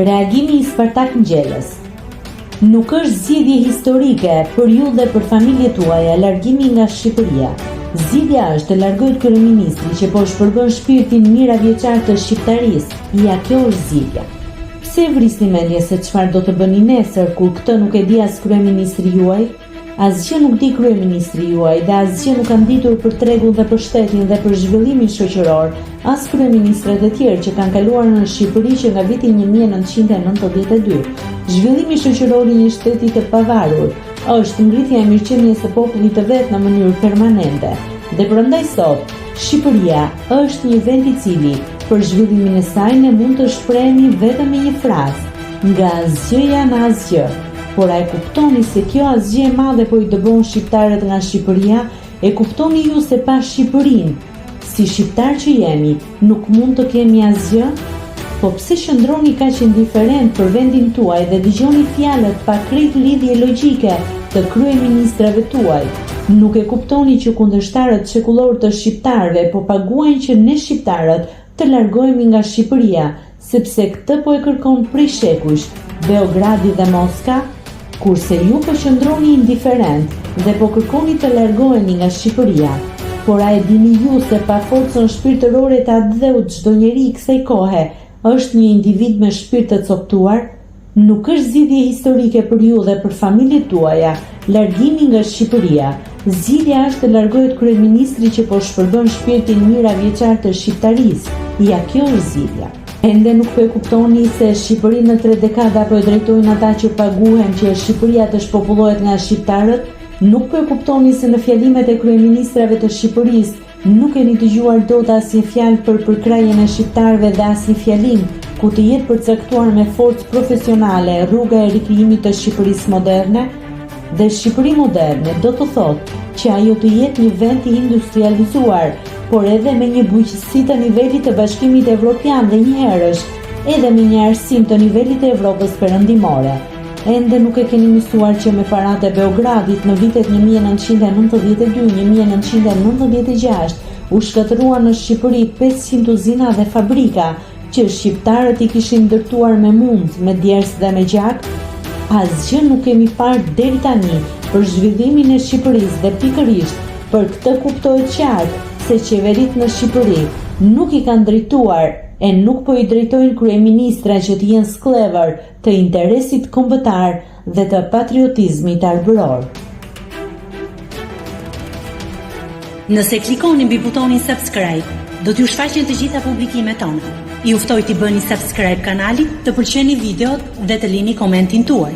Reagimi i Spartak Ngjellës. Nuk është zgjidhje historike për ju dhe për familjet tuaja largimi nga Shqipëria. Zgjidhja është të largohet kryeministri që po shpërgon shpirtin miravjeçar të shqiptarisë. Ja, kjo është zgjidhja. Pse vrisni mendje se çfarë do të bëni nesër kur këtë nuk e di as kryeministri juaj? Asgjë nuk di kryeministri juaj dhe asgjë nuk kanë ditur për tregun dhe për shtetin dhe për zhvillimin shoqëror, as kryeministrat e tjerë që kanë kaluar në Shqipëri që nga viti 1992. Zhvillimi shoqëror i një shteti të pavarur është ngritja e mirëqenies së popullit të vet në mënyrë permanente. Dhe prandaj sot, Shqipëria është një vend i cili për zhvillimin e saj ne mund të shprehemi vetëm me një frazë: nga asgjëja në asgjë. Por a e kuptoni se kjo asgjë e madhe po i dëbon shqiptarët nga Shqipëria? E kuptoni ju se pa Shqipërinë, si shqiptar që jemi, nuk mund të kemi asgjë? Po pse qëndroni kaq indiferent për vendin tuaj dhe dëgjoni fjalët pa krejt lidhje logjike të kryeministrave tuaj? Nuk e kuptoni që kundërshtarët shekullor të shqiptarëve po paguajnë që ne shqiptarët të largohemi nga Shqipëria, sepse këtë po e kërkon prej shekujsh Beogradi dhe Moska? Kurse ju po qëndroni indiferent dhe po kërkoni të largoheni nga Shqipëria. Por a e dini ju se pa forcën shpirtërore të atdheut çdo njeri i kësaj kohe është një individ me shpirt të coptuar? Nuk është zgjidhje historike për ju dhe për familjet tuaja largimi nga Shqipëria. Zgjidhja është të largohet kryeministri që po shpërgon shpirtin miravjeçar të shqiptarisë. Ja, kjo është zgjidhja. Ende nuk po e kuptoni se Shqipërinë në 3 dekada po e drejtojnë ata që paguhen që Shqipëria të shpopullohet nga shqiptarët? Nuk po e kuptoni se në fjalimet e kryeministrave të Shqipërisë nuk keni dëgjuar dot asnjë fjalë për përkrajjen e shqiptarëve dhe asnjë fjalim ku të jetë përcaktuar me forcë profesionale rruga e rikrijimit të Shqipërisë moderne? Dhe Shqipëri moderne do të thotë që ajo të jetë një vend i industrializuar, por edhe me një bujqësi të nivelit të Bashkimit Evropian dhe njëherësh, edhe me një arsim të nivelit të Evropës perëndimore. Ende nuk e keni mësuar që me paratë e Beogradit në vitet 1992-1996 u shkatëruan në Shqipëri 500 uzina dhe fabrika që shqiptarët i kishin ndërtuar me mund, me djers dhe me gjak? Asgjë nuk kemi parë deri tani për zhvillimin e Shqipërisë dhe pikërisht për këtë kuptohet qartë se qeverit në Shqipëri nuk i kanë drejtuar e nuk po i drejtojnë kryeministra që të jenë sklever të interesit kombëtar dhe të patriotizmit arbëror. Nëse klikoni mbi butonin subscribe, do t'ju shfaqen të gjitha publikimet tona. Ju ftoj t'i bëni subscribe kanalit, të pëlqeni videot dhe të lini komentin tuaj.